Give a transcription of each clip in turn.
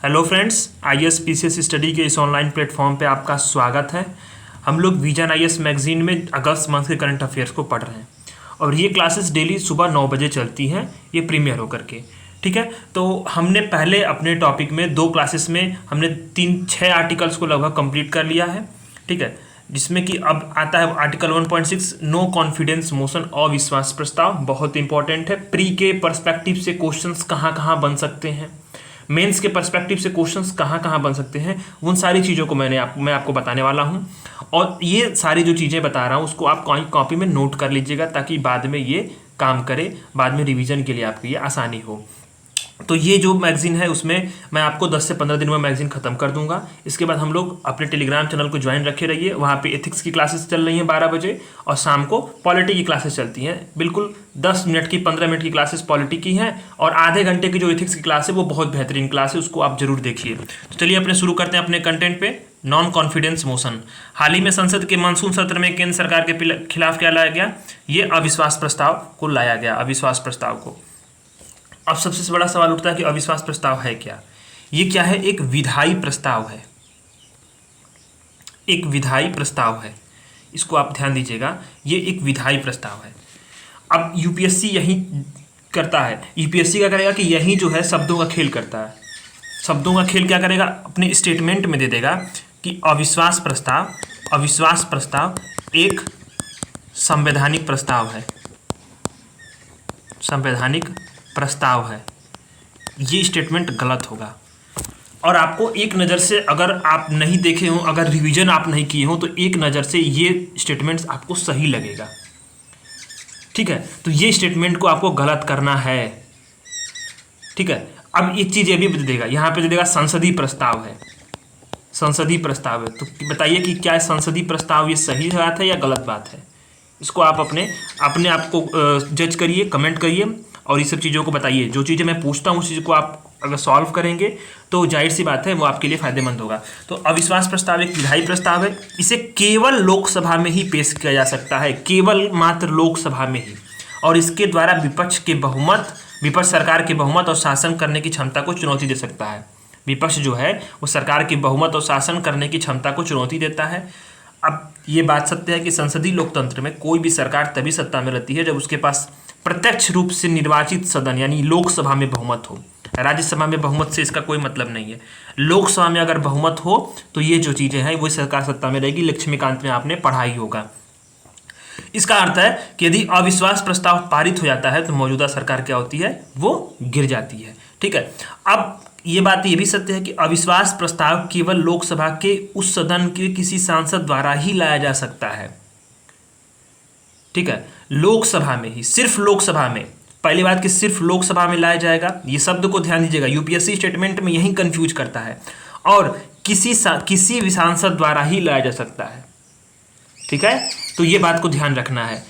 Hello friends, IAS PCS study के इस online platform पे आपका स्वागत है। हम लोग विजन आईएएस मैगजीन में अगस्त मंथ के करंट अफेयर्स को पढ़ रहे हैं और ये क्लासेस डेली सुबह 9 बजे चलती हैं, ये प्रीमियर होकर के। ठीक है, तो हमने पहले अपने टॉपिक में 2 क्लासेस में हमने 3-6 आर्टिकल्स को लगभग कंप्लीट कर लिया है। ठीक है, जिसमें कि अब आता है आर्टिकल 1.6 नो कॉन्फिडेंस मोशन, अविश्वास प्रस्ताव। बहुत इंपॉर्टेंट है। प्री के पर्सपेक्टिव से क्वेश्चंस कहाँ कहाँ बन सकते हैं, मेंस के पर्सपेक्टिव से क्वेश्चंस कहाँ कहाँ बन सकते हैं, उन सारी चीज़ों को मैं आपको बताने वाला हूँ। और ये सारी जो चीज़ें बता रहा हूँ उसको आप कॉपी में नोट कर लीजिएगा ताकि बाद में ये काम करे, बाद में रिवीजन के लिए आपको ये आसानी हो। तो ये जो मैगजीन है उसमें मैं आपको 10 से 15 दिन में मैगजीन ख़त्म कर दूंगा। इसके बाद हम लोग अपने टेलीग्राम चैनल को ज्वाइन रखे रहिए। वहाँ पे एथिक्स की क्लासेस चल रही हैं 12 बजे और शाम को पॉलिटी की क्लासेस चलती हैं। बिल्कुल 10 मिनट की 15 मिनट की क्लासेस पॉलिटी की हैं और आधे घंटे की जो एथिक्स की क्लास है वो बहुत बेहतरीन क्लास है, उसको आप जरूर देखिए। तो चलिए अपने शुरू करते हैं अपने कंटेंट पे। No confidence motion. हाल ही में संसद के मानसून सत्र में केंद्र सरकार के खिलाफ क्या लाया गया? ये अविश्वास प्रस्ताव को लाया गया, अविश्वास प्रस्ताव को। अब सबसे बड़ा सवाल उठता है कि अविश्वास प्रस्ताव है क्या? ये क्या है? एक विधायी प्रस्ताव है, एक विधायी प्रस्ताव है। इसको आप ध्यान दीजिएगा, ये एक विधायी प्रस्ताव है। अब यूपीएससी यही करता है। यूपीएससी क्या करेगा कि यही जो है शब्दों का खेल करता है। शब्दों का खेल क्या करेगा? अपने स्टेटमेंट में दे देगा कि अविश्वास प्रस्ताव एक संवैधानिक प्रस्ताव है, संवैधानिक प्रस्ताव है। ये स्टेटमेंट गलत होगा और आपको एक नज़र से, अगर आप नहीं देखे हों, अगर रिवीजन आप नहीं किए हों, तो एक नज़र से ये स्टेटमेंट्स आपको सही लगेगा। ठीक है, तो ये स्टेटमेंट को आपको गलत करना है। ठीक है, अब एक चीज़ ये भी दे देगा, यहाँ पे दे देगा संसदीय प्रस्ताव है, संसदीय प्रस्ताव है। तो बताइए कि क्या संसदीय प्रस्ताव ये सही बात है या गलत बात है? इसको आप अपने आप को जज करिए, कमेंट करिए और इस सब चीज़ों को बताइए। जो चीज़ें मैं पूछता हूँ उस चीज़ को आप अगर सॉल्व करेंगे तो जाहिर सी बात है वो आपके लिए फायदेमंद होगा। तो अविश्वास प्रस्ताव एक विधायी प्रस्ताव है। इसे केवल लोकसभा में ही पेश किया जा सकता है, केवल मात्र लोकसभा में ही। और इसके द्वारा विपक्ष सरकार के बहुमत और शासन करने की क्षमता को चुनौती दे सकता है। विपक्ष जो है वो सरकार की बहुमत और शासन करने की क्षमता को चुनौती देता है। अब ये बात सत्य है कि संसदीय लोकतंत्र में कोई भी सरकार तभी सत्ता में रहती है जब उसके पास प्रत्यक्ष रूप से निर्वाचित सदन यानी लोकसभा में बहुमत हो। राज्यसभा में बहुमत से इसका कोई मतलब नहीं है। लोकसभा में अगर बहुमत हो तो ये जो चीज़ें हैं वही सरकार सत्ता में रहेगी। लक्ष्मीकांत में आपने पढ़ा ही होगा। इसका अर्थ है कि यदि अविश्वास प्रस्ताव पारित हो जाता है तो मौजूदा सरकार क्या होती है? वो गिर जाती है। ठीक है, अब ये बात ये भी सत्य है कि अविश्वास प्रस्ताव केवल लोकसभा के उस सदन के किसी सांसद द्वारा ही लाया जा सकता है। ठीक है, लोकसभा में ही, सिर्फ लोकसभा में। पहली बात कि सिर्फ लोकसभा में लाया जाएगा, ये शब्द को ध्यान दीजिएगा। यूपीएससी स्टेटमेंट में यही कंफ्यूज करता है। और किसी भी सांसद द्वारा ही लाया जा सकता है। ठीक है, तो ये बात को ध्यान रखना है।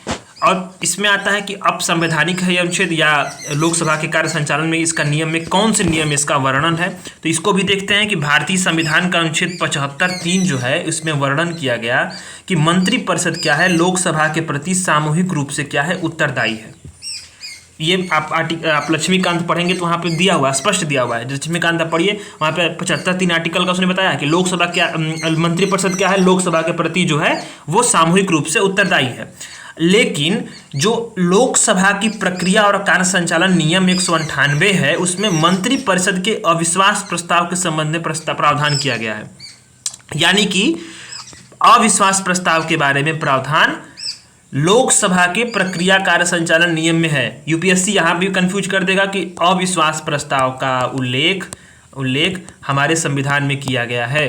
और इसमें आता है कि अब संवैधानिक है यह अनुच्छेद या लोकसभा के कार्य संचालन में इसका नियम में कौन से नियम इसका वर्णन है। तो इसको भी देखते हैं कि भारतीय संविधान का अनुच्छेद 75(3) जो है इसमें वर्णन किया गया कि मंत्रिपरिषद क्या है, लोकसभा के प्रति सामूहिक रूप से क्या है, उत्तरदायी है। ये आप लक्ष्मीकांत पढ़ेंगे तो वहाँ पे दिया हुआ है, स्पष्ट दिया हुआ है। लक्ष्मीकांत आप पढ़िए, वहाँ पे 75(3) आर्टिकल का उसने बताया कि लोकसभा क्या, मंत्रिपरिषद क्या है, लोकसभा के प्रति जो है वो सामूहिक रूप से उत्तरदायी है। लेकिन जो लोकसभा की प्रक्रिया और कार्य संचालन नियम 198 है उसमें मंत्रिपरिषद के अविश्वास प्रस्ताव के संबंध में प्रावधान किया गया है। यानी कि अविश्वास प्रस्ताव के बारे में प्रावधान लोकसभा के प्रक्रिया कार्य संचालन नियम में है। यूपीएससी यहाँ भी कंफ्यूज कर देगा कि अविश्वास प्रस्ताव का उल्लेख हमारे संविधान में किया गया है,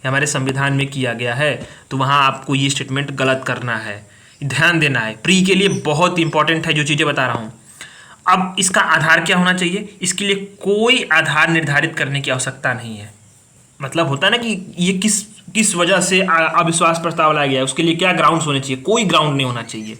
हमारे संविधान में किया गया है। तो वहाँ आपको ये स्टेटमेंट गलत करना है, ध्यान देना है। प्री के लिए बहुत इंपॉर्टेंट है जो चीज़ें बता रहा हूँ। अब इसका आधार क्या होना चाहिए? इसके लिए कोई आधार निर्धारित करने की आवश्यकता नहीं है। मतलब होता है ना कि ये किस वजह से अविश्वास प्रस्ताव लाया गया है, उसके लिए क्या ग्राउंड्स होने चाहिए? कोई ग्राउंड नहीं होना चाहिए।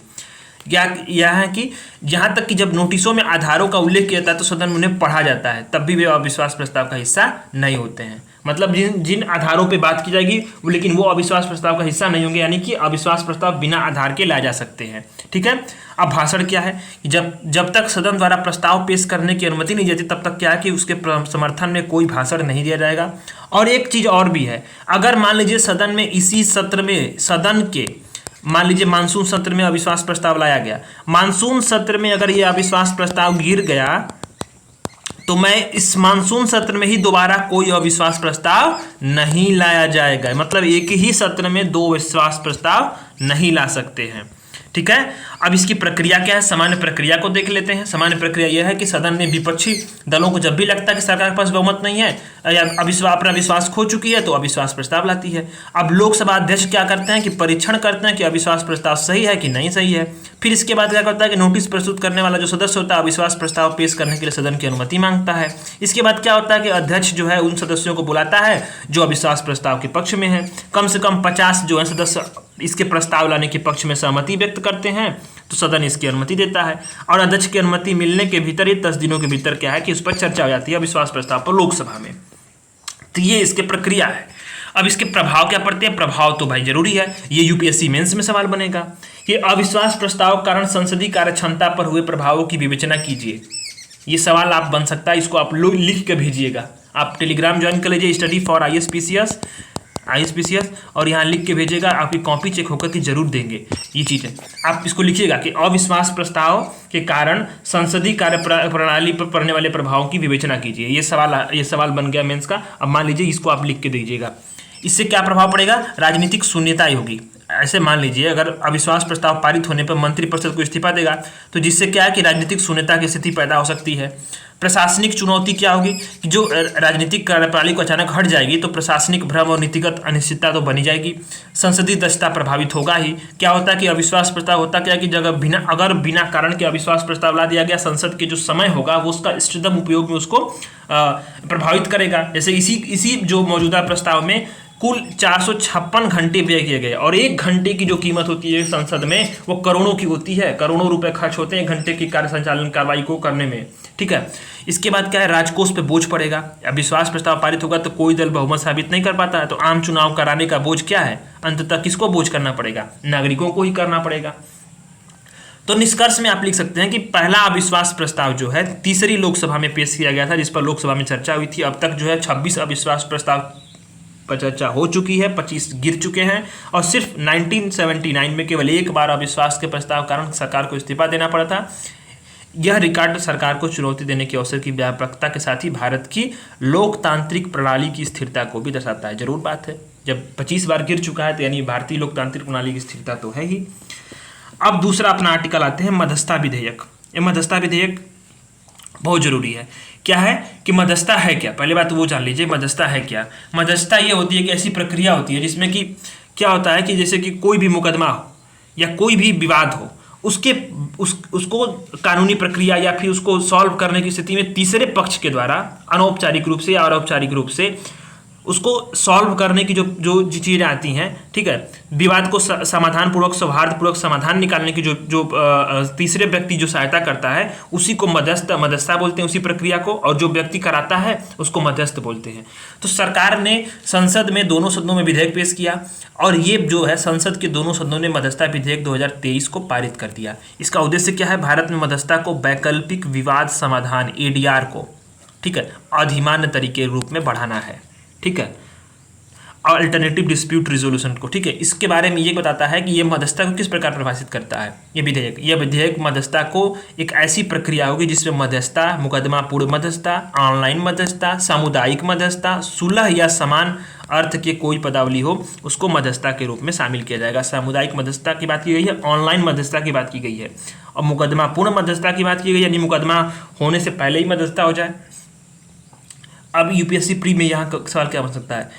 यह है कि जहां तक कि जब नोटिसों में आधारों का उल्लेख किया जाता है तो सदन में उन्हें पढ़ा जाता है, तब भी वे अविश्वास प्रस्ताव का हिस्सा नहीं होते हैं। मतलब जिन जिन आधारों पे बात की जाएगी वो, लेकिन वो अविश्वास प्रस्ताव का हिस्सा नहीं होंगे, यानी कि अविश्वास प्रस्ताव बिना आधार के लाए जा सकते हैं। ठीक है। अब भाषण क्या है कि जब तक सदन द्वारा प्रस्ताव पेश करने की अनुमति नहीं जाती तब तक क्या है कि उसके समर्थन में कोई भाषण नहीं दिया जाएगा। और एक चीज और भी है, अगर मान लीजिए सदन में इसी सत्र में सदन के मान लीजिए मानसून सत्र में अविश्वास प्रस्ताव लाया गया, मानसून सत्र में अगर ये अविश्वास प्रस्ताव गिर गया तो मैं इस मानसून सत्र में ही दोबारा कोई अविश्वास प्रस्ताव नहीं लाया जाएगा। मतलब एक ही सत्र में दो अविश्वास प्रस्ताव नहीं ला सकते हैं। ठीक है। अब इसकी प्रक्रिया क्या है, सामान्य प्रक्रिया को देख लेते हैं। सामान्य प्रक्रिया यह है कि सदन में विपक्षी दलों को जब भी लगता है कि सरकार के पास बहुमत नहीं है या अपना विश्वास खो चुकी है तो अविश्वास प्रस्ताव लाती है। अब लोकसभा अध्यक्ष क्या करते हैं कि परीक्षण करते हैं कि अविश्वास प्रस्ताव सही है कि नहीं सही है। फिर इसके बाद क्या करता है कि नोटिस प्रस्तुत करने वाला जो सदस्य होता है अविश्वास प्रस्ताव पेश करने के लिए सदन की अनुमति मांगता है। इसके बाद क्या होता है कि अध्यक्ष जो है उन सदस्यों को बुलाता है जो अविश्वास प्रस्ताव के पक्ष में है। कम से कम 50 जो है सदस्य इसके प्रस्ताव लाने के पक्ष में सहमति व्यक्त करते हैं तो सदन इसकी अनुमति देता है। और अध्यक्ष की अनुमति मिलने के भीतर ही 10 दिनों के भीतर क्या है कि उस पर चर्चा हो जाती है अविश्वास प्रस्ताव पर लोकसभा में। तो ये इसके प्रक्रिया है। अब इसके प्रभाव क्या पड़ते हैं, प्रभाव तो भाई जरूरी है, ये यूपीएससी मेंस में सवाल बनेगा कि अविश्वास प्रस्ताव के कारण संसदीय कार्य क्षमता पर हुए प्रभावों की विवेचना कीजिए। ये सवाल आप बन सकता है, इसको आप लोग लिख के भेजिएगा। आप टेलीग्राम ज्वाइन कर लीजिए, स्टडी फॉर आईएसपीसीएस और यहाँ लिख के भेजिएगा, आपकी कॉपी चेक होकर के जरूर देंगे। ये चीज़ है, आप इसको लिखिएगा कि अविश्वास प्रस्ताव के कारण संसदीय कार्य प्रणाली पर पड़ने वाले प्रभावों की विवेचना कीजिए। ये सवाल बन गया मेंस का। अब मान लीजिए इसको आप लिख के दीजिएगा। इससे क्या प्रभाव पड़ेगा, राजनीतिक शून्यता होगी। ऐसे मान लीजिए अगर अविश्वास प्रस्ताव पारित होने पर मंत्रिपरिषद को इस्तीफा देगा तो जिससे क्या है कि राजनीतिक शून्यता की स्थिति पैदा हो सकती है। प्रशासनिक चुनौती क्या होगी कि जो राजनीतिक कार्यप्रणाली को अचानक हट जाएगी तो प्रशासनिक भ्रम और नीतिगत अनिश्चितता तो बनी जाएगी। संसदीय दक्षता प्रभावित होगा ही। क्या होता है कि अविश्वास प्रस्ताव होता क्या है कि अगर बिना कारण के अविश्वास प्रस्ताव ला दिया गया, संसद के जो समय होगा वो उसका इष्टतम उपयोग में उसको प्रभावित करेगा। जैसे इसी जो मौजूदा प्रस्ताव में कुल 456 घंटे व्यय किए गए और 1 घंटे की जो कीमत होती है संसद में वो करोड़ों की होती है। करोड़ों रुपए खर्च होते हैं 1 घंटे की कार्य संचालन कार्रवाई को करने में। ठीक है। इसके बाद क्या है, राजकोष पे बोझ पड़ेगा। अविश्वास प्रस्ताव पारित होगा तो कोई दल बहुमत साबित नहीं कर पाता है तो आम चुनाव कराने का बोझ क्या है, अंततः किसको बोझ करना पड़ेगा, नागरिकों को ही करना पड़ेगा। तो निष्कर्ष में आप लिख सकते हैं कि पहला अविश्वास प्रस्ताव जो है तीसरी लोकसभा में पेश किया गया था, जिस पर लोकसभा में चर्चा हुई थी। अब तक जो है 26 अविश्वास प्रस्ताव पर चर्चा हो चुकी है, 25 गिर चुके हैं और सिर्फ 1979 में केवल एक बार अविश्वास के प्रस्ताव कारण सरकार को इस्तीफा देना पड़ा था। यह रिकॉर्ड सरकार को चुनौती देने के अवसर की व्यापकता के साथ ही भारत की लोकतांत्रिक प्रणाली की स्थिरता को भी दर्शाता है। जरूर बात है, जब 25 बार गिर चुका है तो यानी भारतीय लोकतांत्रिक प्रणाली की स्थिरता तो है ही। अब दूसरा अपना आर्टिकल आते हैं मध्यस्थता विधेयक। ये मध्यस्थता विधेयक बहुत जरूरी है। क्या है कि मध्यस्थता है क्या, पहले बात तो वो जान लीजिए मध्यस्थता है क्या। मध्यस्थता ये होती है कि ऐसी प्रक्रिया होती है जिसमें कि क्या होता है कि जैसे कि कोई भी मुकदमा हो या कोई भी विवाद हो उसको कानूनी प्रक्रिया या फिर उसको सॉल्व करने की स्थिति में तीसरे पक्ष के द्वारा अनौपचारिक रूप से या औपचारिक रूप से उसको सॉल्व करने की जो चीज़ें आती हैं। ठीक है। विवाद को समाधानपूर्वक सौहार्दपूर्वक समाधान निकालने की जो तीसरे व्यक्ति जो सहायता करता है उसी को मध्यस्थता बोलते हैं, उसी प्रक्रिया को। और जो व्यक्ति कराता है उसको मध्यस्थ बोलते हैं। तो सरकार ने संसद में दोनों सदनों में विधेयक पेश किया और ये जो है संसद के दोनों सदनों ने मध्यस्थता विधेयक 2023 को पारित कर दिया। इसका उद्देश्य क्या है, भारत में मध्यस्थता को वैकल्पिक विवाद समाधान ADR को, ठीक है, अधिमान्य तरीके रूप में बढ़ाना है। ठीक है, अल्टरनेटिव डिस्प्यूट रिजोल्यूशन को। ठीक है, इसके बारे में ये बताता है कि ये मध्यस्थता को किस प्रकार प्रभावित करता है। ये विधेयक मध्यस्थता को एक ऐसी प्रक्रिया होगी जिसमें मध्यस्थता, मुकदमा पूर्व मध्यस्थता, ऑनलाइन मध्यस्थता, सामुदायिक मध्यस्थता, सुलह या समान अर्थ के कोई पदावली हो उसको मध्यस्थता के रूप में शामिल किया जाएगा। सामुदायिक मध्यस्थता की बात की गई है, ऑनलाइन मध्यस्थता की बात की गई है और मुकदमा पूर्ण मध्यस्थता की बात की गई, यानी मुकदमा होने से पहले ही मध्यस्थता हो जाए। अब यूपीएससी प्री में यहाँ सवाल क्या बन सकता है,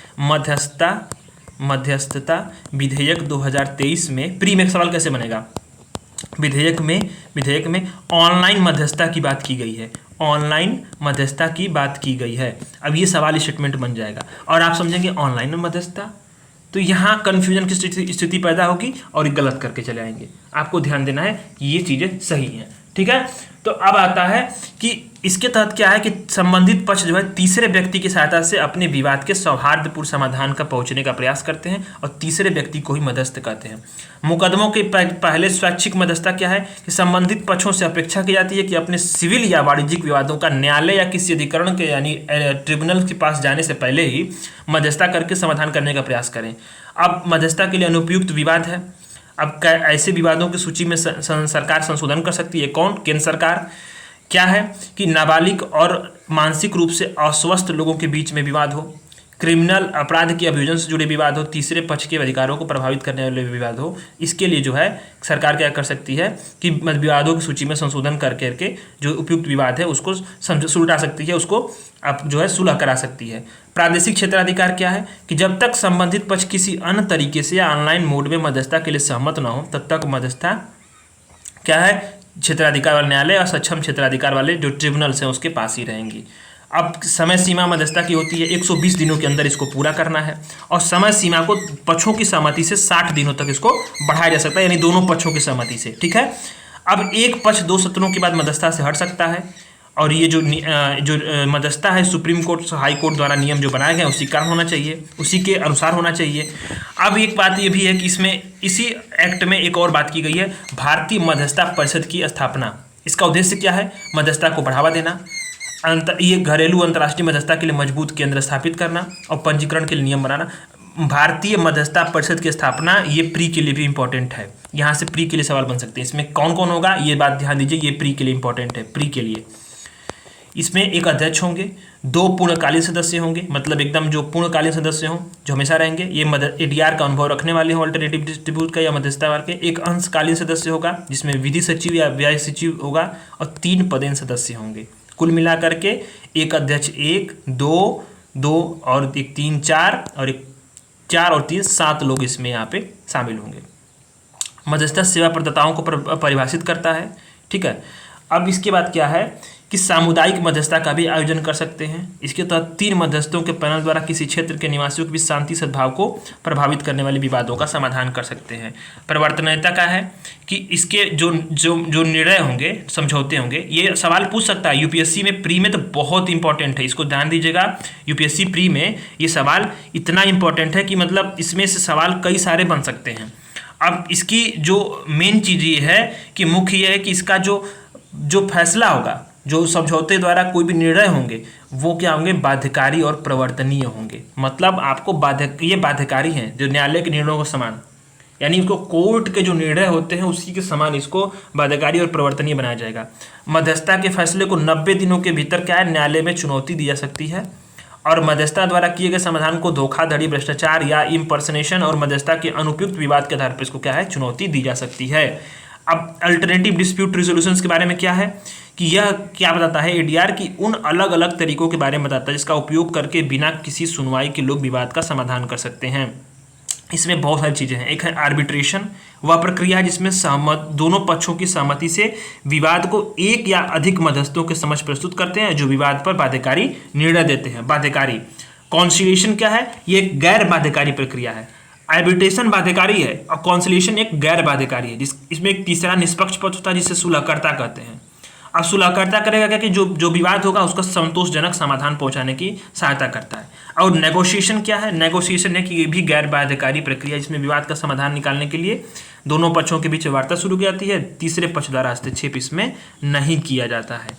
मध्यस्थता विधेयक 2023 में प्री में सवाल कैसे बनेगा। विधेयक में ऑनलाइन मध्यस्थता की बात की गई है, ऑनलाइन मध्यस्थता की बात की गई है। अब ये सवाल स्टेटमेंट बन जाएगा और आप समझेंगे ऑनलाइन मध्यस्थता तो यहाँ कन्फ्यूजन की स्थिति पैदा होगी और गलत करके चले आएंगे। आपको ध्यान देना है कि ये चीज़ें सही हैं, ठीक है। तो अब आता है कि इसके तहत क्या है कि संबंधित पक्ष जो है तीसरे व्यक्ति की सहायता से अपने विवाद के सौहार्दपूर्ण समाधान का पहुंचने का प्रयास करते हैं और तीसरे व्यक्ति को ही मध्यस्थ कहते हैं। मुकदमों के पहले स्वैच्छिक मध्यस्थता क्या है कि संबंधित पक्षों से अपेक्षा की जाती है कि अपने सिविल या वाणिज्यिक विवादों का न्यायालय या किसी अधिकरण के यानी ट्रिब्यूनल के पास जाने से पहले ही मध्यस्थता करके समाधान करने का प्रयास करें। अब मध्यस्थता के लिए अनुपयुक्त विवाद है। अब ऐसे विवादों की सूची में सरकार संशोधन कर सकती है। कौन? केंद्र सरकार। क्या है कि नाबालिग और मानसिक रूप से अस्वस्थ लोगों के बीच में विवाद हो, क्रिमिनल अपराध के अभियोजन से जुड़े विवाद हो, तीसरे पक्ष के अधिकारों को प्रभावित करने वाले विवाद हो, इसके लिए जो है सरकार क्या कर सकती है कि विवादों की सूची में संशोधन करके जो उपयुक्त विवाद है उसको सुलटा सकती है, उसको आप जो है सुलह करा सकती है। प्रादेशिक क्षेत्राधिकार क्या है कि जब तक संबंधित पक्ष किसी अन्य तरीके से या ऑनलाइन मोड में मध्यस्थता के लिए सहमत न हो तब तक मध्यस्थता क्या है क्षेत्राधिकार वाले न्यायालय और सक्षम क्षेत्राधिकार वाले जो ट्रिब्यूनल्स हैं उसके पास ही रहेंगी। अब समय सीमा मध्यस्थता की होती है 120 दिनों के अंदर इसको पूरा करना है और समय सीमा को पक्षों की सहमति से 60 दिनों तक इसको बढ़ाया जा सकता है, यानी दोनों पक्षों की सहमति से, ठीक है। अब एक पक्ष 2 सत्रों के बाद मध्यस्थता से हट सकता है और ये जो मध्यस्थता है सुप्रीम कोर्ट हाई कोर्ट द्वारा नियम जो बनाए गए उसी कारण होना चाहिए, उसी के अनुसार होना चाहिए। अब एक बात ये भी है कि इसमें इसी एक्ट में एक और बात की गई है, भारतीय मध्यस्थता परिषद की स्थापना। इसका उद्देश्य क्या है? मध्यस्थता को बढ़ावा देना, ये घरेलू अंतर्राष्ट्रीय मध्यस्थता के लिए मजबूत केंद्र स्थापित करना और पंजीकरण के लिए नियम बनाना। भारतीय मध्यस्थता परिषद की स्थापना ये प्री के लिए भी इंपॉर्टेंट है, यहाँ से प्री के लिए सवाल बन सकते हैं। इसमें कौन कौन होगा ये बात ध्यान दीजिए, ये प्री के लिए इंपॉर्टेंट है। प्री के लिए इसमें एक अध्यक्ष होंगे, 2 पूर्णकालीन सदस्य होंगे, मतलब एकदम जो पूर्णकालीन सदस्य हों जो हमेशा रहेंगे, ये एडीआर का अनुभव रखने वाले हों अल्टरनेटिव डिस्ट्रीब्यूट का या मध्यस्थता वाले के। एक अंशकालीन सदस्य होगा जिसमें विधि सचिव या व्यय सचिव होगा और 3 पदेन सदस्य होंगे। कुल मिलाकर के एक अध्यक्ष 1, 2 और 1 3 4 और 1 4 और 3 7 लोग इसमें यहाँ पे शामिल होंगे। मध्यस्थता सेवा प्रदाताओं को परिभाषित करता है, ठीक है। अब इसके बाद क्या है कि सामुदायिक मध्यस्थता का भी आयोजन कर सकते हैं। इसके तहत 3 मध्यस्थों के पैनल द्वारा किसी क्षेत्र के निवासियों के बीच शांति सद्भाव को प्रभावित करने वाले विवादों का समाधान कर सकते हैं। परिवर्तनीयता का है कि इसके जो निर्णय होंगे, समझौते होंगे, ये सवाल पूछ सकता है यूपीएससी में प्री में, तो बहुत इंपॉर्टेंट है, इसको ध्यान दीजिएगा। यूपीएससी प्री में ये सवाल इतना इंपॉर्टेंट है कि मतलब इसमें से सवाल कई सारे बन सकते हैं। अब इसकी जो मेन चीज़ ये है कि मुख्य ये है कि इसका जो फैसला होगा, जो समझौते द्वारा कोई भी निर्णय होंगे वो क्या होंगे? बाध्यकारी और प्रवर्तनीय होंगे। मतलब आपको ये बाध्यकारी हैं, जो न्यायालय के निर्णयों के समान, यानी इसको कोर्ट के जो निर्णय होते हैं उसी के समान इसको बाध्यकारी और प्रवर्तनीय बनाया जाएगा। मध्यस्थता के फैसले को 90 दिनों के भीतर क्या है न्यायालय में चुनौती दी जा सकती है और मध्यस्थता द्वारा किए गए समाधान को धोखाधड़ी, भ्रष्टाचार या इम्पर्सनेशन और मध्यस्थता के अनुपयुक्त विवाद के आधार पर इसको क्या है चुनौती दी जा सकती है। अब अल्टरनेटिव डिस्प्यूट रिजोल्यूशंस के बारे में क्या है कि यह क्या बताता है एडीआर की उन अलग अलग तरीकों के बारे में बताता है जिसका उपयोग करके बिना किसी सुनवाई के लोग विवाद का समाधान कर सकते हैं। इसमें बहुत सारी चीज़ें हैं। एक है आर्बिट्रेशन, वह प्रक्रिया है जिसमें दोनों पक्षों की सहमति से विवाद को एक या अधिक मध्यस्थों के समक्ष प्रस्तुत करते हैं जो विवाद पर बाध्यकारी निर्णय देते हैं। बाध्यकारी। कॉन्सिलिएशन क्या है? ये एक गैर बाध्यकारी प्रक्रिया है। आर्बिट्रेशन बाध्यकारी है और कॉन्सिलिएशन एक गैर बाध्यकारी है। इसमें एक तीसरा निष्पक्ष पक्ष होता है जिसे सुलहकर्ता कहते हैं। अब सुलहकर्ता करेगा क्या कि जो विवाद होगा उसका संतोषजनक समाधान पहुंचाने की सहायता करता है। और नेगोशिएशन क्या है? नेगोशिएशन है कि ये भी गैर बाध्यकारी प्रक्रिया जिसमें विवाद का समाधान निकालने के लिए दोनों पक्षों के बीच वार्ता शुरू की जाती है, तीसरे पक्ष द्वारा हस्तक्षेप इसमें नहीं किया जाता है।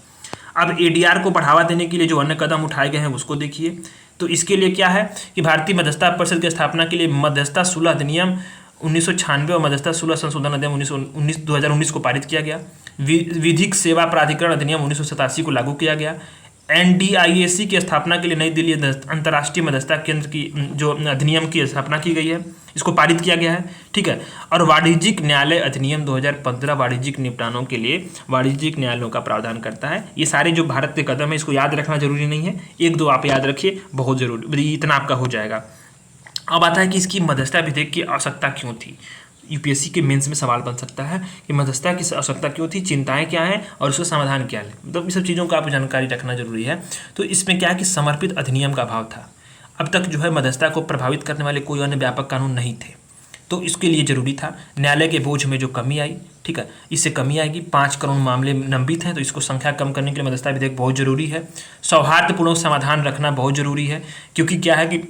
अब एडीआर को बढ़ावा देने के लिए जो अन्य कदम उठाए गए हैं उसको देखिए। तो इसके लिए क्या है कि भारतीय मध्यस्थता परिषद की स्थापना के लिए मध्यस्थता सुलह अधिनियम 1996 और मध्यस्थता सुलह संशोधन अधिनियम 2019 को पारित किया गया। विधिक सेवा प्राधिकरण अधिनियम 1987 को लागू किया गया। एनडीआईएसी की स्थापना के लिए नई दिल्ली अंतर्राष्ट्रीय मध्यस्थता केंद्र की जो अधिनियम की स्थापना की गई है, इसको पारित किया गया है, ठीक है। और वाणिज्यिक न्यायालय अधिनियम 2015 वाणिज्यिक निपटानों के लिए वाणिज्यिक न्यायालयों का प्रावधान करता है। ये सारे जो भारत के कदम है इसको याद रखना जरूरी नहीं है, 1-2 आप याद रखिए, बहुत जरूरी, इतना आपका हो जाएगा। अब आता है कि इसकी मध्यस्थता विधेयक की आवश्यकता क्यों थी। यूपीएससी के मेंस में सवाल बन सकता है कि मध्यस्थता की आवश्यकता क्यों थी, चिंताएं क्या हैं और उसका समाधान क्या है। मतलब ये सब चीज़ों का आपको जानकारी रखना जरूरी है। तो इसमें क्या है कि समर्पित अधिनियम का अभाव था अब तक जो है मध्यस्थता को प्रभावित करने वाले कोई अन्य व्यापक कानून नहीं थे। तो इसके लिए जरूरी था न्यायालय के बोझ में जो कमी आई, ठीक है, इससे कमी आएगी। 5 करोड़ मामले लंबित हैं, तो इसको संख्या कम करने के लिए मध्यस्थता विधेयक बहुत जरूरी है। सौहार्दपूर्ण समाधान रखना बहुत जरूरी है, क्योंकि क्या है कि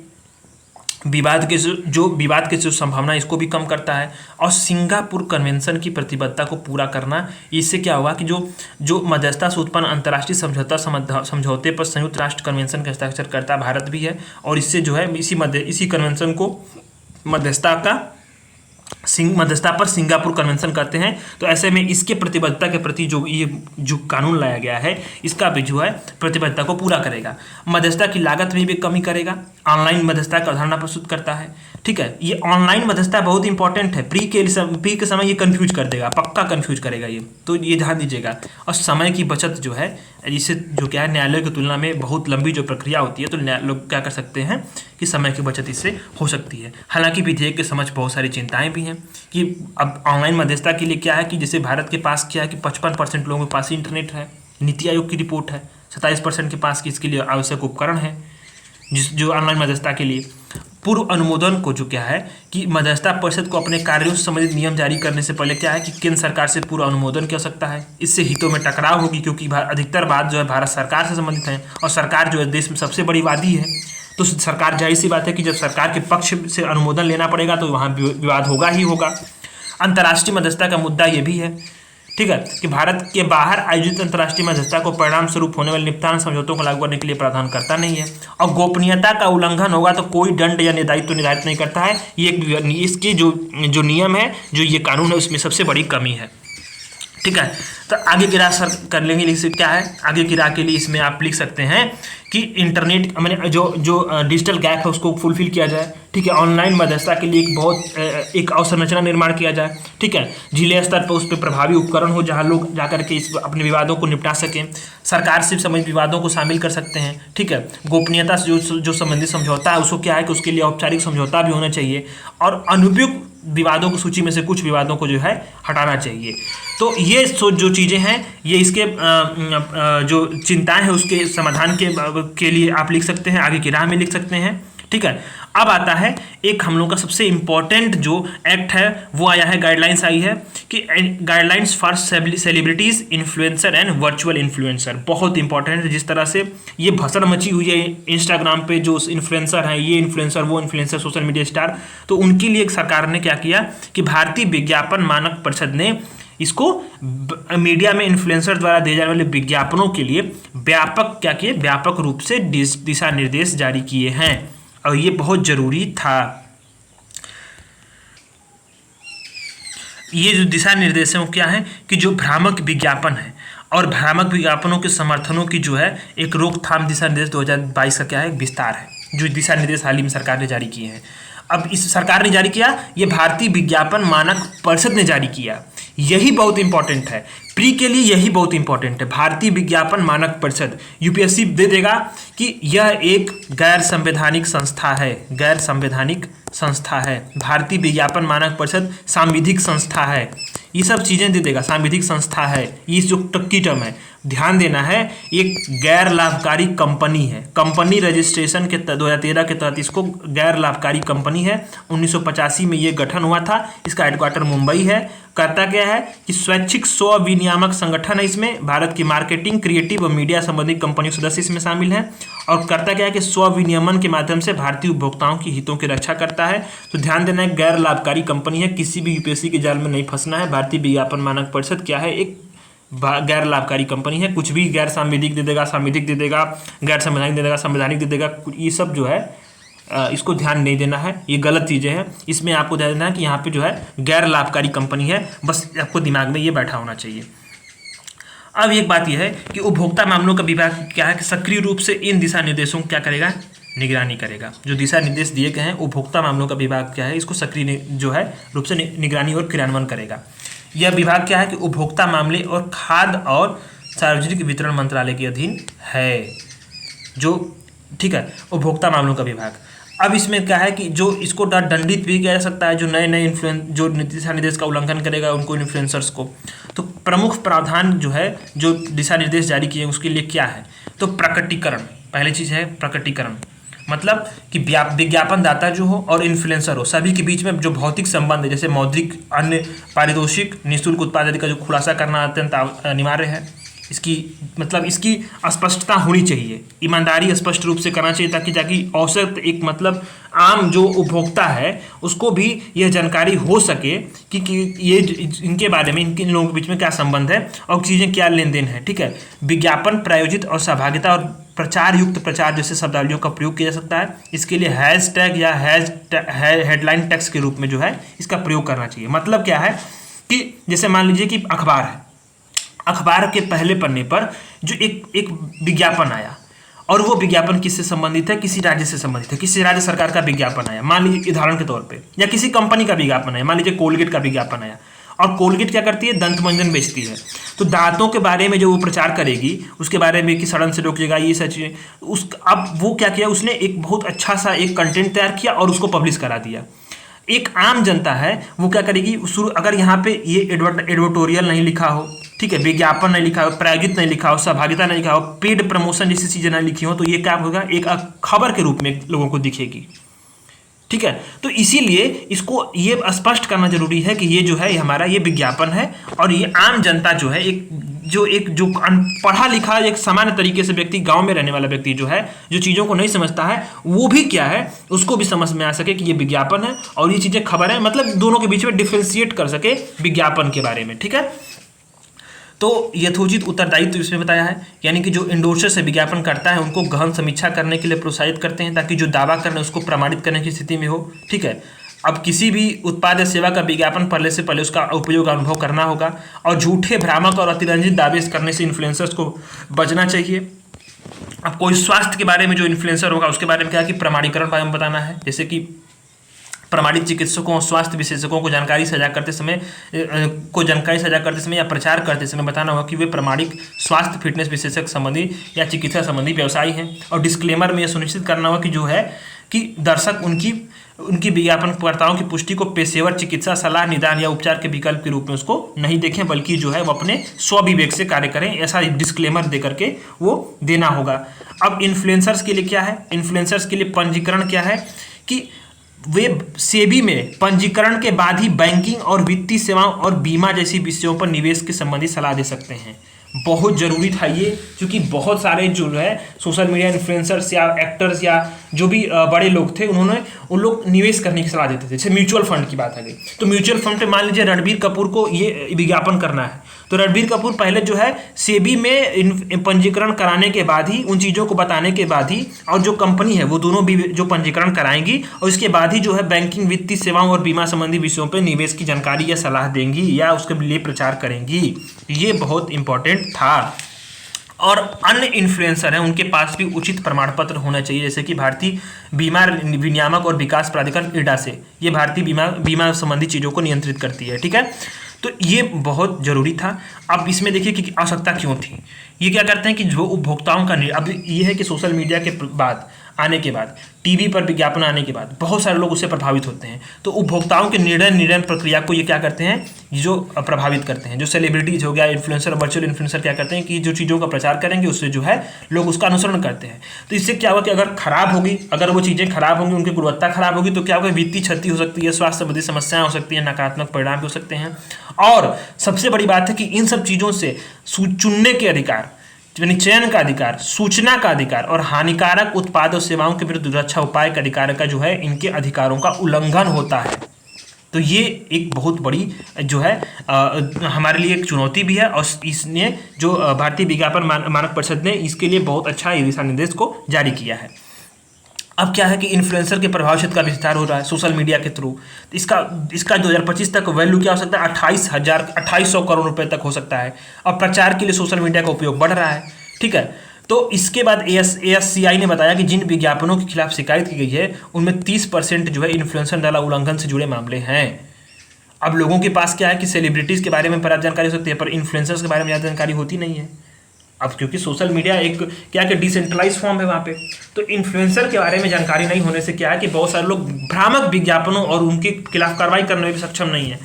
विवाद के जो संभावना इसको भी कम करता है। और सिंगापुर कन्वेंशन की प्रतिबद्धता को पूरा करना, इससे क्या हुआ कि जो मध्यस्थता से उत्पन्न अंतर्राष्ट्रीय समझौते पर संयुक्त राष्ट्र कन्वेंशन का हस्ताक्षर करता भारत भी है, और इससे जो है इसी कन्वेंशन को मध्यस्थता पर सिंगापुर कन्वेंशन कहते हैं। तो ऐसे में इसके प्रतिबद्धता के प्रति जो कानून लाया गया है, इसका भी जो है प्रतिबद्धता को पूरा करेगा। मध्यस्थता की लागत में भी कमी करेगा। ऑनलाइन मध्यस्थता की अवधारणा प्रस्तुत करता है, ठीक है। ये ऑनलाइन मध्यस्थता बहुत इंपॉर्टेंट है। प्री के समय ये कंफ्यूज कर देगा, पक्का कंफ्यूज करेगा ये, तो ये ध्यान दीजिएगा। और समय की बचत जो है, इससे जो क्या है न्यायालय की तुलना में बहुत लंबी जो प्रक्रिया होती है, तो लोग क्या कर सकते हैं कि समय की बचत इससे हो सकती है। हालांकि विधेयक के समझ बहुत सारी चिंताएं भी हैं कि अब ऑनलाइन मध्यस्थता के लिए क्या है कि जैसे भारत के पास क्या है कि 55% लोगों के पास ही इंटरनेट है। नीति आयोग की रिपोर्ट है 27% के पास कि इसके लिए आवश्यक उपकरण है, जो ऑनलाइन मध्यस्थता के लिए पूर्व अनुमोदन को जो क्या है कि मध्यस्थता परिषद को अपने कार्यों से संबंधित नियम जारी करने से पहले क्या है कि केंद्र सरकार से पूर्व अनुमोदन की आवश्यकता है। इससे हितों में टकराव होगी, क्योंकि अधिकतर बात जो है भारत सरकार से संबंधित है, और सरकार जो है देश में सबसे बड़ी वादी है। तो सरकार, जाहिर सी बात है कि जब सरकार के पक्ष से अनुमोदन लेना पड़ेगा तो वहाँ विवाद होगा ही होगा। अंतर्राष्ट्रीय मध्यस्थता का मुद्दा ये भी है, ठीक है, कि भारत के बाहर आयोजित अंतर्राष्ट्रीय मध्यस्थता को परिणाम स्वरूप होने वाले निपटान समझौतों को लागू करने के लिए प्रावधान करता नहीं है। और गोपनीयता का उल्लंघन होगा तो कोई दंड या दायित्व निर्धारित नहीं करता है। ये इसके जो नियम है, जो ये कानून है, उसमें सबसे बड़ी कमी है, ठीक है। तो आगे की राह सर कर लेंगे, इससे क्या है आगे की राह के लिए इसमें आप लिख सकते हैं कि इंटरनेट मैंने जो डिजिटल गैप है उसको फुलफिल किया जाए, ठीक है। ऑनलाइन मध्यस्थता के लिए एक अवसंरचना निर्माण किया जाए, ठीक है। जिले स्तर पर उस पर प्रभावी उपकरण हो जहां लोग जाकर के अपने विवादों को निपटा सकें। सरकार से संबंधित विवादों को शामिल कर सकते हैं, ठीक है। गोपनीयता से जो संबंधित समझौता है उसको क्या है कि उसके लिए औपचारिक समझौता भी होना चाहिए, और अनुपयुक्त विवादों की सूची में से कुछ विवादों को जो है हटाना चाहिए। तो ये जो चीज़ें हैं, ये इसके जो चिंताएं हैं उसके समाधान के लिए आप लिख सकते हैं, आगे की राह में लिख सकते हैं, ठीक है। अब आता है एक हम लोग का सबसे इम्पोर्टेंट जो एक्ट है वो आया है, गाइडलाइंस आई है कि guidelines for celebrities, influencer and virtual influencer. बहुत इंपॉर्टेंट है। जिस तरह से ये भसड़ मची हुई है इंस्टाग्राम पे, जो इन्फ्लुएंसर हैं, ये इन्फ्लुएंसर वो इन्फ्लुएंसर, सोशल मीडिया स्टार, तो उनके लिए सरकार ने क्या किया कि भारतीय विज्ञापन मानक परिषद ने इसको मीडिया में इन्फ्लुएंसर द्वारा दिए जाने वाले विज्ञापनों के लिए व्यापक रूप से दिशा निर्देश जारी किए हैं, और ये बहुत जरूरी था। ये जो दिशा निर्देश है वो क्या है कि जो भ्रामक विज्ञापन है और भ्रामक विज्ञापनों के समर्थनों की जो है एक रोकथाम दिशा निर्देश 2022 का क्या है विस्तार है, जो दिशा निर्देश हाल ही में सरकार ने जारी किए हैं। अब इस सरकार ने जारी किया, ये भारतीय विज्ञापन मानक परिषद ने जारी किया। यही बहुत इंपॉर्टेंट है, प्री के लिए यही बहुत इंपॉर्टेंट है। भारतीय विज्ञापन मानक परिषद, यूपीएससी दे देगा कि यह एक गैर संवैधानिक संस्था है, गैर संवैधानिक संस्था है। भारतीय विज्ञापन मानक परिषद सांविधिक संस्था है, ये सब चीज़ें दे देगा। सांविधिक संस्था है, ये जो टक्की टर्म है ध्यान देना है, एक गैर लाभकारी कंपनी है। कंपनी रजिस्ट्रेशन के 2013 के तहत इसको गैर लाभकारी कंपनी है। 1985 में ये गठन हुआ था। इसका हेडक्वार्टर मुंबई है। करता क्या है कि स्वैच्छिक स्व विनियामक संगठन है। इसमें भारत की मार्केटिंग, क्रिएटिव और मीडिया संबंधित कंपनियों के सदस्य इसमें शामिल हैं। और करता क्या है कि स्व विनियमन के माध्यम से भारतीय उपभोक्ताओं की हितों की रक्षा करता है। तो ध्यान देना है, गैर लाभकारी कंपनी है, किसी भी यूपीएससी के जाल में नहीं फंसना है। भारतीय विज्ञापन मानक परिषद क्या है, एक गैर लाभकारी कंपनी है। कुछ भी गैर सांविधिक दे देगा, सांविधिक दे देगा, गैर संवैधानिक दे देगा, संवैधानिक दे देगा, ये सब जो है इसको ध्यान नहीं देना है, ये गलत चीज़ें हैं। इसमें आपको ध्यान देना है कि यहाँ पे जो है गैर लाभकारी कंपनी है, बस आपको दिमाग में ये बैठा होना चाहिए। अब एक बात यह है कि उपभोक्ता मामलों का विभाग क्या है कि सक्रिय रूप से इन दिशा निर्देशों को क्या करेगा, निगरानी करेगा। जो दिशा निर्देश दिए गए हैं, उपभोक्ता मामलों का विभाग क्या है, इसको सक्रिय जो है रूप से निगरानी और क्रियान्वयन करेगा। यह विभाग क्या है कि उपभोक्ता मामले और खाद्य और सार्वजनिक वितरण मंत्रालय के अधीन है, जो ठीक है उपभोक्ता मामलों का विभाग। अब इसमें क्या है कि जो इसको दंडित भी किया जा सकता है, जो नए जो दिशा निर्देश का उल्लंघन करेगा उनको, इन्फ्लुएंसर्स को। तो प्रमुख प्रावधान जो है, जो दिशा निर्देश जारी किए हैं उसके लिए क्या है, तो प्रकटीकरण, पहली चीज़ है प्रकटीकरण। मतलब कि विज्ञापन दाता जो हो और इन्फ्लुएंसर हो, सभी के बीच में जो भौतिक संबंध है, जैसे मौद्रिक, अन्य पारितोषिक, निःशुल्क उत्पाद आदि का जो खुलासा करना अत्यंत अनिवार्य है। इसकी मतलब इसकी स्पष्टता होनी चाहिए, ईमानदारी स्पष्ट रूप से करना चाहिए, ताकि औसत एक मतलब आम जो उपभोक्ता है उसको भी यह जानकारी हो सके कि ये इनके बारे में, इनके लोगों के बीच में क्या संबंध है और चीज़ें क्या लेन देन है। ठीक है, विज्ञापन प्रायोजित और सहभागिता और प्रचार युक्त प्रचार जैसे शब्दावलियों का प्रयोग किया जा सकता है। इसके लिए हैशटैग या हेडलाइन टेक्स्ट के रूप में जो है इसका प्रयोग करना चाहिए। मतलब क्या है कि जैसे मान लीजिए कि अखबार है, अखबार के पहले पन्ने पर जो एक विज्ञापन आया और वो विज्ञापन किससे संबंधित है, किसी राज्य से संबंधित है, किसी राज्य सरकार का विज्ञापन आया, मान लीजिए उदाहरण के तौर पे, या किसी कंपनी का विज्ञापन आया, मान लीजिए कोलगेट का विज्ञापन आया, और कोलगेट क्या करती है, दंत मंजन बेचती है, तो दांतों के बारे में जो वो प्रचार करेगी उसके बारे में कि सड़न से रोकिएगा, ये सच उस अब वो क्या किया, उसने एक बहुत अच्छा सा एक कंटेंट तैयार किया और उसको पब्लिश करा दिया। एक आम जनता है वो क्या करेगी, शुरू अगर यहाँ पे ये एडवर्टोरियल नहीं लिखा हो, ठीक है, विज्ञापन नहीं लिखा हो, प्रायोजित नहीं लिखा हो, सहभागिता नहीं लिखा हो, पेड प्रमोशन जैसी चीजें नहीं लिखी हो, तो ये क्या होगा, एक खबर के रूप में लोगों को दिखेगी। ठीक है, तो इसीलिए इसको ये स्पष्ट करना जरूरी है कि ये जो है हमारा ये विज्ञापन है, और ये आम जनता जो है एक जो पढ़ा लिखा एक सामान्य तरीके से व्यक्ति, गांव में रहने वाला व्यक्ति जो है, जो चीज़ों को नहीं समझता है, वो भी क्या है उसको भी समझ में आ सके कि ये विज्ञापन है और ये चीज़ें खबर है, मतलब दोनों के बीच में डिफ्रेंशिएट कर सके विज्ञापन के बारे में। ठीक है, तो यथोचित उत्तरदायित्व इसमें बताया है, यानी कि जो इंडोर्सर से विज्ञापन करता है उनको गहन समीक्षा करने के लिए प्रोत्साहित करते हैं, ताकि जो दावा करने उसको प्रमाणित करने की स्थिति में हो। ठीक है, अब किसी भी उत्पाद या सेवा का विज्ञापन पढ़ने से पहले उसका उपयोग अनुभव करना होगा, और झूठे, भ्रामक और अतिरंजित दावे करने से इन्फ्लुएंसर्स को बचना चाहिए। अब कोई स्वास्थ्य के बारे में जो इन्फ्लुएंसर होगा उसके बारे में क्या है कि प्रमाणीकरण बारे में बताना है, जैसे कि प्रमाणित चिकित्सकों और स्वास्थ्य विशेषज्ञों को जानकारी साझा करते समय या प्रचार करते समय बताना होगा कि वे प्रमाणिक स्वास्थ्य फिटनेस विशेषज्ञ संबंधी या चिकित्सा संबंधी व्यवसायी हैं। और डिस्क्लेमर में यह सुनिश्चित करना होगा कि जो है कि दर्शक उनकी विज्ञापनकर्ताओं की पुष्टि को पेशेवर चिकित्सा सलाह, निदान या उपचार के विकल्प के रूप में उसको नहीं देखें, बल्कि जो है वो अपने स्वविवेक से कार्य करें, ऐसा डिस्क्लेमर दे करके वो देना होगा। अब इन्फ्लुएंसर्स के लिए क्या है, इन्फ्लुएंसर्स के लिए पंजीकरण क्या है कि वे सेबी में पंजीकरण के बाद ही बैंकिंग और वित्तीय सेवाओं और बीमा जैसी विषयों पर निवेश के संबंधी सलाह दे सकते हैं। बहुत जरूरी था ये, क्योंकि बहुत सारे जो है सोशल मीडिया इन्फ्लुएंसर्स या एक्टर्स या जो भी बड़े लोग थे उन लोग निवेश करने की सलाह देते थे। जैसे म्यूचुअल फंड की बात आ गई, तो म्यूचुअल फंड पे मान लीजिए रणबीर कपूर को ये विज्ञापन करना है, तो रणबीर कपूर पहले जो है सेबी में पंजीकरण कराने के बाद ही, उन चीज़ों को बताने के बाद ही, और जो कंपनी है वो दोनों भी जो पंजीकरण कराएंगी और इसके बाद ही जो है बैंकिंग, वित्तीय सेवाओं और बीमा संबंधी विषयों पर निवेश की जानकारी या सलाह देंगी या उसके लिए प्रचार करेंगी। ये बहुत इंपॉर्टेंट था। और अन्य इन्फ्लुएंसर हैं उनके पास भी उचित प्रमाण पत्र होना चाहिए, जैसे कि भारतीय बीमा विनियामक और विकास प्राधिकरण IRDA से, ये भारतीय बीमा संबंधी चीज़ों को नियंत्रित करती है। ठीक है, तो ये बहुत जरूरी था। अब इसमें देखिए कि आवश्यकता क्यों थी। ये क्या करते हैं कि जो उपभोक्ताओं का, अब ये है कि सोशल मीडिया के बाद आने के बाद, टीवी पर विज्ञापन आने के बाद बहुत सारे लोग उससे प्रभावित होते हैं, तो उपभोक्ताओं के निर्णय प्रक्रिया को ये क्या करते हैं, जो प्रभावित करते हैं। जो सेलिब्रिटीज हो गया, इन्फ्लुएंसर, वर्चुअल इन्फ्लुएंसर क्या करते हैं कि जो चीज़ों का प्रचार करेंगे उससे जो है लोग उसका अनुसरण करते हैं। तो इससे क्या होगा कि अगर खराब होगी, अगर वो चीज़ें खराब होंगी, उनकी गुणवत्ता खराब होगी, तो क्या होगा, वित्तीय क्षति हो सकती है, स्वास्थ्य संबंधी समस्याएं हो सकती हैं, नकारात्मक परिणाम हो सकते हैं। और सबसे बड़ी बात है कि इन सब चीज़ों से चुनने के अधिकार, यानी चयन का अधिकार, सूचना का अधिकार और हानिकारक उत्पाद और सेवाओं के विरुद्ध रक्षा उपाय का अधिकार का जो है, इनके अधिकारों का उल्लंघन होता है। तो ये एक बहुत बड़ी जो है हमारे लिए एक चुनौती भी है, और इसने जो भारतीय विज्ञापन मानक परिषद ने इसके लिए बहुत अच्छा दिशा निर्देश को जारी किया है। अब क्या है कि इन्फ्लुएंसर के प्रभाव क्षेत्र का विस्तार हो रहा है सोशल मीडिया के थ्रू। इसका 2025 तक वैल्यू क्या हो सकता है, 2800 करोड़ रुपए तक हो सकता है, और प्रचार के लिए सोशल मीडिया का उपयोग बढ़ रहा है। ठीक है, तो इसके बाद ASCI ने बताया कि जिन विज्ञापनों के खिलाफ शिकायत की गई है उनमें 30% जो है इन्फ्लुएंसर द्वारा उल्लंघन से जुड़े मामले हैं। अब लोगों के पास क्या है कि सेलिब्रिटीज़ के बारे में पर्याप्त जानकारी हो सकती है, पर इन्फ्लुएंसर्स के बारे में ज़्यादा जानकारी होती नहीं है। अब क्योंकि सोशल मीडिया एक क्या कि डिसेंट्रलाइज फॉर्म है वहाँ पे, तो इन्फ्लुएंसर के बारे में जानकारी नहीं होने से क्या है कि बहुत सारे लोग भ्रामक विज्ञापनों और उनके खिलाफ कार्रवाई करने में भी सक्षम नहीं है।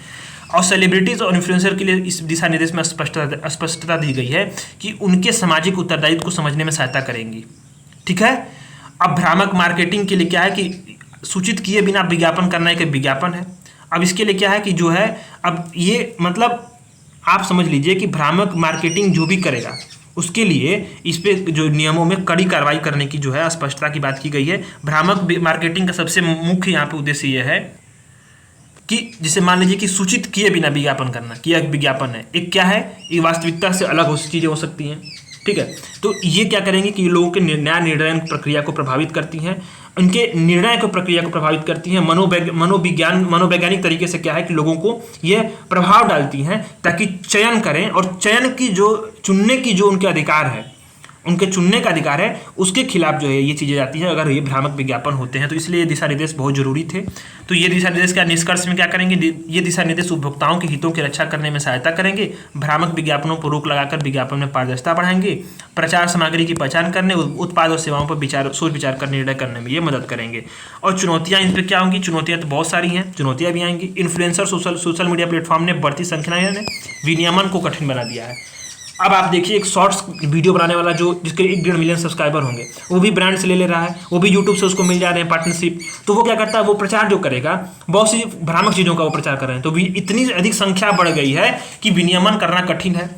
और सेलिब्रिटीज़ और इन्फ्लुएंसर के लिए इस दिशा निर्देश में स्पष्टता दी गई है कि उनके सामाजिक उत्तरदायित्व को समझने में सहायता करेंगी। ठीक है, अब भ्रामक मार्केटिंग के लिए क्या है कि सूचित किए बिना विज्ञापन करना एक विज्ञापन है। अब इसके लिए क्या है कि जो है, अब ये मतलब आप समझ लीजिए कि भ्रामक मार्केटिंग जो भी करेगा उसके लिए इस पे जो नियमों में कड़ी कार्रवाई करने की जो है स्पष्टता की बात की गई है। भ्रामक मार्केटिंग का सबसे मुख्य यहाँ पे उद्देश्य ये है कि जैसे मान लीजिए कि सूचित किए बिना विज्ञापन करना, कि एक विज्ञापन है, एक क्या है, ये वास्तविकता से अलग हो चीज़ें हो सकती हैं, ठीक है। तो ये क्या करेंगे कि लोगों के न्याय निर्णय प्रक्रिया को प्रभावित करती हैं, उनके निर्णय को प्रक्रिया को प्रभावित करती हैं, मनोवैज्ञानिक तरीके से क्या है कि लोगों को ये प्रभाव डालती हैं ताकि चयन करें, और चयन की जो चुनने की जो उनके अधिकार है, उनके चुनने का अधिकार है, उसके खिलाफ जो है ये चीज़ें जाती हैं अगर ये भ्रामक विज्ञापन होते हैं। तो इसलिए ये दिशा निर्देश बहुत जरूरी थे। तो ये दिशा निर्देश का निष्कर्ष में क्या करेंगे, ये दिशा निर्देश उपभोक्ताओं के हितों की रक्षा करने में सहायता करेंगे, भ्रामक विज्ञापनों पर रोक लगाकर विज्ञापन में पारदर्शिता बढ़ाएंगे, प्रचार सामग्री की पहचान करने, उत्पाद और सेवाओं पर सोच विचार कर निर्णय करने में ये मदद करेंगे। और चुनौतियाँ इन पर क्या होंगी, चुनौतियाँ तो बहुत सारी हैं, चुनौतियाँ भी आएंगी। इन्फ्लुएंसर सोशल मीडिया प्लेटफॉर्म ने बढ़ती संख्या ने विनियमन को कठिन बना दिया है। अब आप देखिए एक शॉर्ट्स वीडियो बनाने वाला जो जिसके 1.5 मिलियन सब्सक्राइबर होंगे, वो भी ब्रांड से ले रहा है, वो भी यूट्यूब से उसको मिल जा रहे हैं पार्टनरशिप। तो वो क्या करता है, वो प्रचार जो करेगा बहुत सी भ्रामक चीज़ों का वो प्रचार कर रहे हैं। तो इतनी अधिक संख्या बढ़ गई है कि विनियमन करना कठिन है।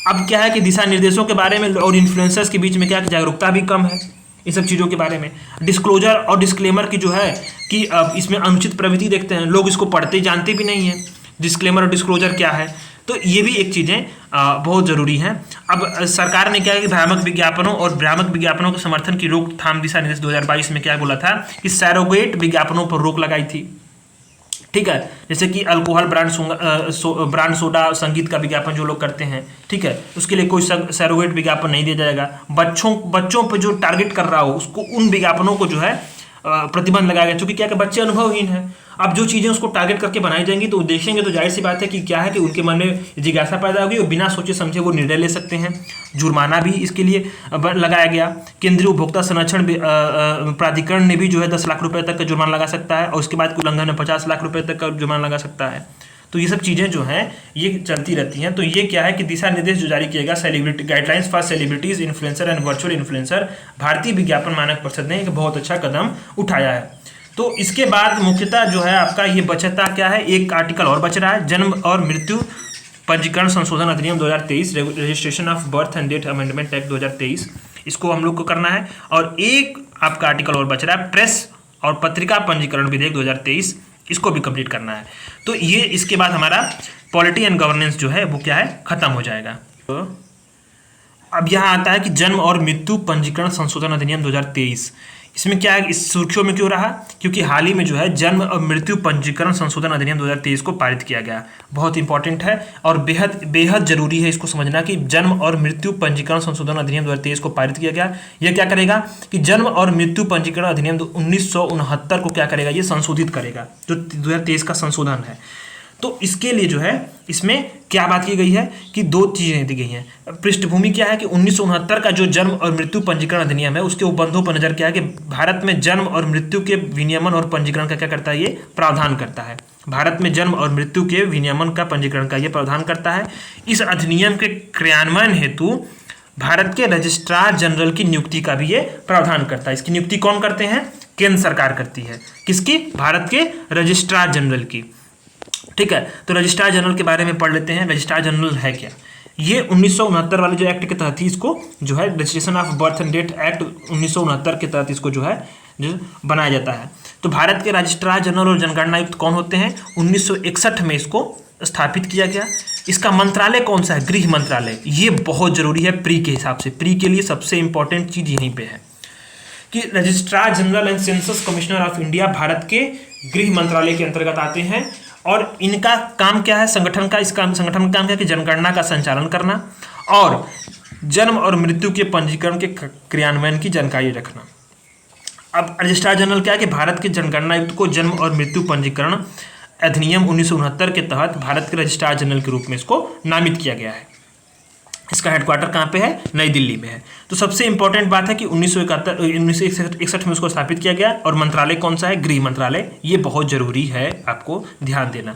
अब क्या है कि दिशा निर्देशों के बारे में और इन्फ्लुएंसर्स के बीच में क्या जागरूकता भी कम है इन सब चीज़ों के बारे में। डिस्क्लोजर और डिस्क्लेमर की जो है कि इसमें अनुचित प्रवृत्ति देखते हैं लोग, इसको पढ़ते जानते भी नहीं है डिस्क्लेमर और डिस्क्लोजर क्या है। तो ये भी एक चीज़ें बहुत ज़रूरी हैं। अब सरकार ने क्या है कि भ्रामक विज्ञापनों और भ्रामक विज्ञापनों के समर्थन की रोकथाम दिशा निर्देश 2022 में क्या बोला था कि सैरोगेट विज्ञापनों पर रोक लगाई थी, ठीक है। जैसे कि अल्कोहल ब्रांड सोडा, संगीत का विज्ञापन जो लोग करते हैं, ठीक है, उसके लिए कोई सैरोगेट विज्ञापन नहीं दिया जाएगा। बच्चों पर जो टारगेट कर रहा हो उसको, उन विज्ञापनों को जो है प्रतिबंध लगाया गया, क्योंकि क्या कि बच्चे अनुभवहीन हैं। अब जो चीज़ें उसको टारगेट करके बनाई जाएंगी तो देखेंगे तो जाहिर सी बात है कि क्या है कि उनके मन में जिज्ञासा पैदा होगी और बिना सोचे समझे वो निर्णय ले सकते हैं। जुर्माना भी इसके लिए लगाया गया। केंद्रीय उपभोक्ता संरक्षण प्राधिकरण ने भी जो है 10 लाख रुपए तक का जुर्माना लगा सकता है, और उसके बाद उल्लंघन में 50 लाख रुपए तक का जुर्माना लगा सकता है। तो ये सब चीज़ें जो हैं ये चलती रहती हैं। तो ये क्या है कि दिशा निर्देश जो जारी किया गया, celebrity guidelines for celebrities, influencer and virtual influencer, भारतीय विज्ञापन मानक परिषद ने एक बहुत अच्छा कदम उठाया है। तो इसके बाद मुख्यतः जो है आपका ये बचता क्या है, एक आर्टिकल और बच रहा है, जन्म और मृत्यु पंजीकरण संशोधन अधिनियम 2023, registration of birth and death amendment act 2023, इसको हम लोग को करना है। और एक आपका आर्टिकल और बच रहा है, प्रेस और पत्रिका पंजीकरण विधेयक 2023, इसको भी कंप्लीट करना है। तो ये इसके बाद हमारा पॉलिटी एंड गवर्नेंस जो है वो क्या है, खत्म हो जाएगा। तो अब यहाँ आता है कि जन्म और मृत्यु पंजीकरण संशोधन अधिनियम 2023, इसमें क्या है, इस सुर्खियों में क्यों रहा, क्योंकि हाल ही में जो है जन्म और मृत्यु पंजीकरण संशोधन अधिनियम 2023 को पारित किया गया। बहुत इंपॉर्टेंट है और बेहद जरूरी है इसको समझना कि जन्म और मृत्यु पंजीकरण संशोधन अधिनियम 2023 को पारित किया गया। यह क्या करेगा कि जन्म और मृत्यु पंजीकरण अधिनियम 1969 को क्या करेगा, ये संशोधित करेगा, जो 2023 का संशोधन है। तो इसके लिए जो है इसमें क्या बात की गई है कि 2 चीज़ें दी गई हैं। पृष्ठभूमि क्या है कि 1969 का जो जन्म और मृत्यु पंजीकरण अधिनियम है उसके उपबंधों पर नजर क्या है कि भारत में जन्म और मृत्यु के विनियमन और पंजीकरण का क्या करता है, ये प्रावधान करता है। भारत में जन्म और मृत्यु के विनियमन का पंजीकरण का ये प्रावधान करता है। इस अधिनियम के क्रियान्वयन हेतु भारत के रजिस्ट्रार जनरल की नियुक्ति का भी ये प्रावधान करता है। इसकी नियुक्ति कौन करते हैं, केंद्र सरकार करती है। किसकी, भारत के रजिस्ट्रार जनरल की, ठीक है। तो रजिस्ट्रार जनरल के बारे में पढ़ लेते हैं। रजिस्ट्रार जनरल है क्या, ये 1969 वाले जो एक्ट के तहत ही इसको जो है registration of birth and death act 1969 के तहत इसको जो है जो बनाया जाता है। तो भारत के रजिस्ट्रार जनरल और जनगणना आयुक्त कौन होते हैं, 1961 में इसको स्थापित किया गया। इसका मंत्रालय कौन सा है, गृह मंत्रालय। ये बहुत जरूरी है प्री के हिसाब से, प्री के लिए सबसे इंपॉर्टेंट चीज यहीं पे है कि registrar general and census commissioner of India Bharat के गृह मंत्रालय के अंतर्गत आते हैं। और इनका काम क्या है, संगठन का संगठन का काम क्या है कि जनगणना का संचालन करना और जन्म और मृत्यु के पंजीकरण के क्रियान्वयन की जानकारी रखना। अब रजिस्ट्रार जनरल क्या है कि भारत के जनगणना आयुक्त को जन्म और मृत्यु पंजीकरण अधिनियम 1969 के तहत भारत के रजिस्ट्रार जनरल के रूप में इसको नामित किया गया है। इसका हेडक्वार्टर कहाँ पे है, नई दिल्ली में है। तो सबसे इंपॉर्टेंट बात है कि 1961 में उसको स्थापित किया गया और मंत्रालय कौन सा है, गृह मंत्रालय। ये बहुत जरूरी है, आपको ध्यान देना।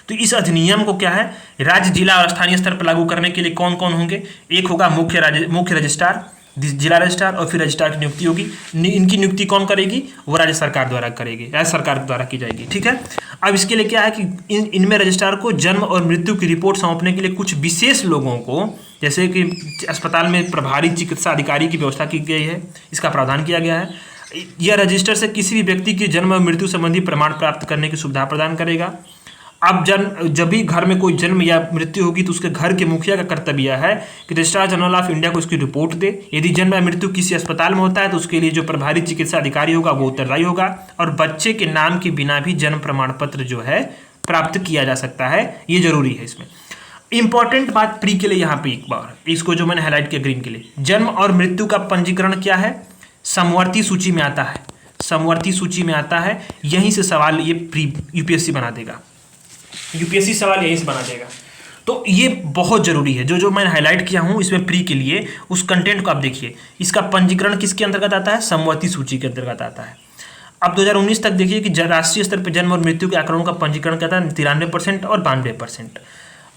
तो इस अधिनियम को क्या है, राज्य, जिला और स्थानीय स्तर पर लागू करने के लिए कौन कौन होंगे, एक होगा मुख्य रजिस्ट्रार, जिला रजिस्ट्रार और फिर रजिस्ट्रार की नियुक्ति होगी। इनकी नियुक्ति कौन करेगी? वो राज्य सरकार द्वारा करेगी, राज्य सरकार द्वारा की जाएगी। ठीक है। अब इसके लिए क्या है कि इनमें रजिस्ट्रार को जन्म और मृत्यु की रिपोर्ट सौंपने के लिए कुछ विशेष लोगों को, जैसे कि अस्पताल में प्रभारी चिकित्सा अधिकारी की व्यवस्था की गई है, इसका प्रावधान किया गया है। यह रजिस्टर से किसी भी व्यक्ति की जन्म और मृत्यु संबंधी प्रमाण प्राप्त करने की सुविधा प्रदान करेगा। अब जब भी घर में कोई जन्म या मृत्यु होगी तो उसके घर के मुखिया का कर्तव्य है कि रजिस्ट्रार जनरल ऑफ इंडिया को इसकी रिपोर्ट दे। यदि जन्म या मृत्यु किसी अस्पताल में होता है तो उसके लिए जो प्रभारी चिकित्सा अधिकारी होगा वो उत्तरदायी होगा, और बच्चे के नाम के बिना भी जन्म प्रमाण पत्र जो है प्राप्त किया जा सकता है। ये जरूरी है। इसमें इंपॉर्टेंट बात प्री के लिए यहाँ पे एक बार इसको जो मैंने हाईलाइट किया ग्रीन के लिए, जन्म और मृत्यु का पंजीकरण क्या है? समवर्ती सूची में आता है, समवर्ती सूची में आता है। यहीं से सवाल ये प्री यूपीएससी बना देगा, यूपीएससी सवाल यहीं से बना देगा। तो ये बहुत जरूरी है। जो मैंने हाईलाइट किया हूं इसमें प्री के लिए, उस कंटेंट को आप देखिए। इसका पंजीकरण किसके अंतर्गत आता है? समवर्ती सूची के अंतर्गत आता है। अब 2019 तक देखिए कि राष्ट्रीय स्तर पर जन्म और मृत्यु के आंकड़ों का पंजीकरण क्या था? 93% और 92%।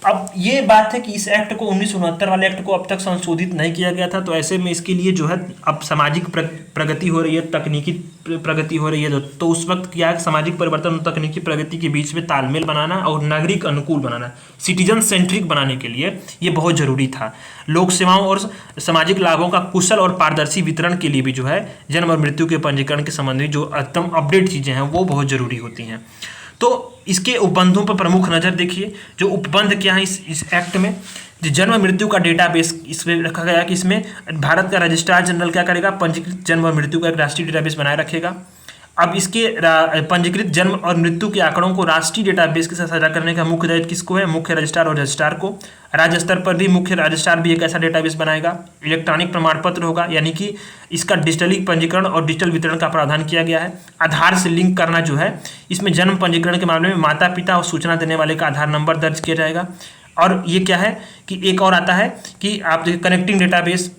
अब ये बात है कि इस एक्ट को 1969 वाले एक्ट को अब तक संशोधित नहीं किया गया था, तो ऐसे में इसके लिए जो है अब सामाजिक प्रगति हो रही है, तकनीकी प्रगति हो रही है। तो उस वक्त क्या है, सामाजिक परिवर्तन और तकनीकी प्रगति के बीच में तालमेल बनाना और नागरिक अनुकूल बनाना, सिटीजन सेंट्रिक बनाने के लिए ये बहुत जरूरी था। लोक सेवाओं और सामाजिक लाभों का कुशल और पारदर्शी वितरण के लिए भी जो है जन्म और मृत्यु के पंजीकरण के संबंध में जो एकदम अपडेट चीज़ें हैं वो बहुत जरूरी होती हैं। तो इसके उपबंधों पर प्रमुख नज़र देखिए। जो उपबंध क्या है इस एक्ट में, जो जन्म मृत्यु का डेटाबेस इसमें रखा गया कि इसमें भारत का रजिस्ट्रार जनरल क्या करेगा? पंजीकृत जन्म और मृत्यु का एक राष्ट्रीय डेटाबेस बनाए रखेगा। अब इसके पंजीकृत जन्म और मृत्यु के आंकड़ों को राष्ट्रीय डेटाबेस के साथ साझा करने का मुख्य दायित्व किसको है? मुख्य रजिस्ट्रार और रजिस्ट्रार को। राज्य स्तर पर भी मुख्य रजिस्ट्रार भी एक ऐसा डेटाबेस बनाएगा। इलेक्ट्रॉनिक प्रमाण पत्र होगा, यानी कि इसका डिजिटली पंजीकरण और डिजिटल वितरण का प्रावधान किया गया है। आधार से लिंक करना जो है, इसमें जन्म पंजीकरण के मामले में माता पिता और सूचना देने वाले का आधार नंबर दर्ज किया जाएगा। और ये क्या है कि एक और आता है कि आप देखिए कनेक्टिंग डेटाबेस,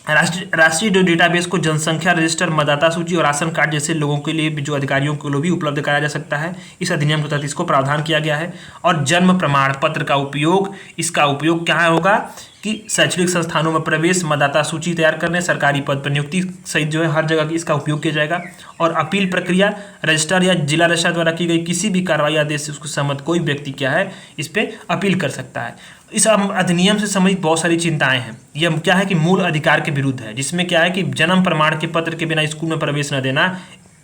राष्ट्रीय डेटाबेस को जनसंख्या रजिस्टर, मतदाता सूची और राशन कार्ड जैसे लोगों के लिए भी, जो अधिकारियों के लिए भी उपलब्ध कराया जा सकता है। इस अधिनियम के तहत इसको प्रावधान किया गया है। और जन्म प्रमाण पत्र का उपयोग, इसका उपयोग क्या होगा कि शैक्षणिक संस्थानों में प्रवेश, मतदाता सूची तैयार करने, सरकारी पद पर नियुक्ति सहित जो है हर जगह इसका उपयोग किया जाएगा। और अपील प्रक्रिया, रजिस्ट्रार या जिला रजिस्ट्रार द्वारा की गई किसी भी कार्रवाई आदेश से उसको सहमत कोई व्यक्ति क्या है इस पर अपील कर सकता है। इस अधिनियम से संबंधित बहुत सारी चिंताएं हैं। यह क्या है कि मूल अधिकार के विरुद्ध है, जिसमें क्या है कि जन्म प्रमाण के पत्र के बिना स्कूल में प्रवेश न देना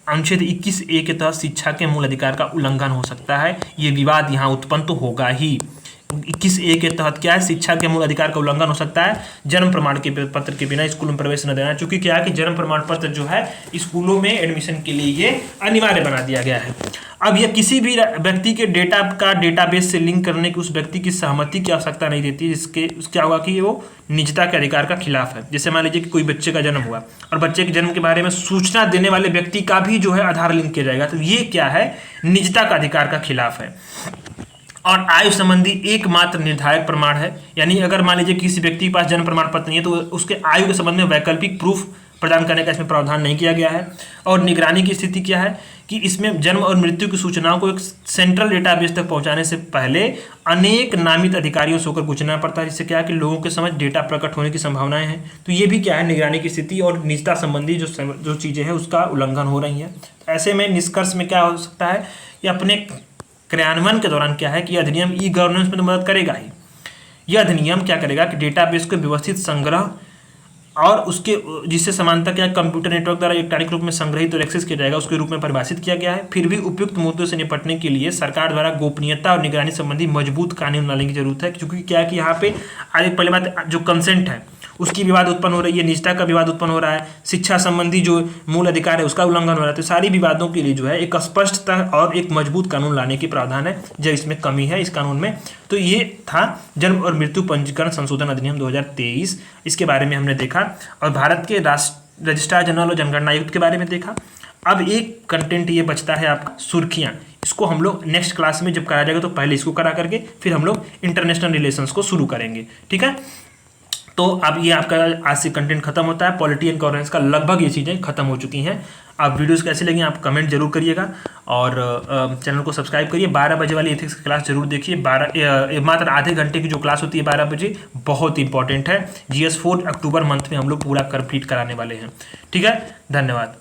अनुच्छेद 21A के तहत शिक्षा के मूल अधिकार का उल्लंघन हो सकता है। ये विवाद यहाँ उत्पन्न तो होगा ही। 21A के तहत क्या है, शिक्षा के मूल अधिकार का उल्लंघन हो सकता है जन्म प्रमाण के पत्र के बिना स्कूल में प्रवेश न देना, क्योंकि क्या है कि जन्म प्रमाण पत्र जो है स्कूलों में एडमिशन के लिए ये अनिवार्य बना दिया गया है। अब यह किसी भी व्यक्ति के डेटा का डेटाबेस से लिंक करने की उस व्यक्ति की सहमति की आवश्यकता नहीं देती, जिसके क्या होगा कि वो निजता के अधिकार का खिलाफ है। जैसे मान लीजिए कि कोई बच्चे का जन्म हुआ और बच्चे के जन्म के बारे में सूचना देने वाले व्यक्ति का भी जो है आधार लिंक किया जाएगा, तो ये क्या है, निजता का अधिकार का खिलाफ है। और आयु संबंधी एकमात्र निर्धारक प्रमाण है, यानी अगर मान लीजिए किसी व्यक्ति के पास जन्म प्रमाण पत्र नहीं है तो उसके आयु के संबंध में वैकल्पिक प्रूफ प्रदान करने का इसमें प्रावधान नहीं किया गया है। और निगरानी की स्थिति क्या है कि इसमें जन्म और मृत्यु की सूचनाओं को एक सेंट्रल डेटाबेस तक पहुंचाने से पहले अनेक नामित अधिकारियों से होकर गुजरना पड़ता है, जिससे क्या है कि लोगों के समझ डेटा प्रकट होने की संभावनाएं हैं। तो ये भी क्या है, निगरानी की स्थिति और निजता संबंधी जो चीज़ें हैं उसका उल्लंघन हो रही हैं। ऐसे में निष्कर्ष में क्या हो सकता है कि अपने क्रियान्वयन के दौरान क्या है कि अधिनियम ई गवर्नेंस में तो मदद करेगा ही। यह अधिनियम क्या करेगा कि डेटाबेस को व्यवस्थित संग्रह और उसके जिससे समानता क्या कंप्यूटर नेटवर्क द्वारा इलेक्ट्रॉनिक रूप में संग्रहित और एक्सेस किया जाएगा उसके रूप में परिभाषित किया गया है। फिर भी उपयुक्त मुद्दों से निपटने के लिए सरकार द्वारा गोपनीयता और निगरानी संबंधी मजबूत कानून लाने की जरूरत है, क्योंकि क्या है कि यहाँ पे आज पहले बात जो कंसेंट है उसकी विवाद उत्पन्न हो रही है, निजता का विवाद उत्पन्न हो रहा है, शिक्षा संबंधी जो मूल अधिकार है उसका उल्लंघन हो रहा है। तो सारी विवादों के लिए जो है एक स्पष्टता और एक मजबूत कानून लाने की प्रावधान है, जो इसमें कमी है इस कानून में। तो ये था जन्म और मृत्यु पंजीकरण संशोधन अधिनियम 2023, इसके बारे में हमने देखा। और भारत के रजिस्ट्रार जनरल और जनगणना आयुक्त के बारे में देखा। अब एक कंटेंट ये बचता है आपका सुर्खियाँ, इसको हम लोग नेक्स्ट क्लास में जब कराया जाएगा तो पहले इसको करा करके फिर हम लोग इंटरनेशनल रिलेशंस को शुरू करेंगे, ठीक है। तो अब ये आपका आज से कंटेंट खत्म होता है। पॉलिटी एंड गवर्नेंस का लगभग ये चीज़ें खत्म हो चुकी हैं। आप वीडियोस कैसे लगी आप कमेंट जरूर करिएगा और चैनल को सब्सक्राइब करिए। 12 बजे वाली एथिक्स की क्लास जरूर देखिए। मात्र आधे घंटे की जो क्लास होती है 12 बजे, बहुत इंपॉर्टेंट है। GS 4 अक्टूबर मंथ में हम लोग पूरा कंप्लीट कराने वाले हैं। ठीक है, धन्यवाद।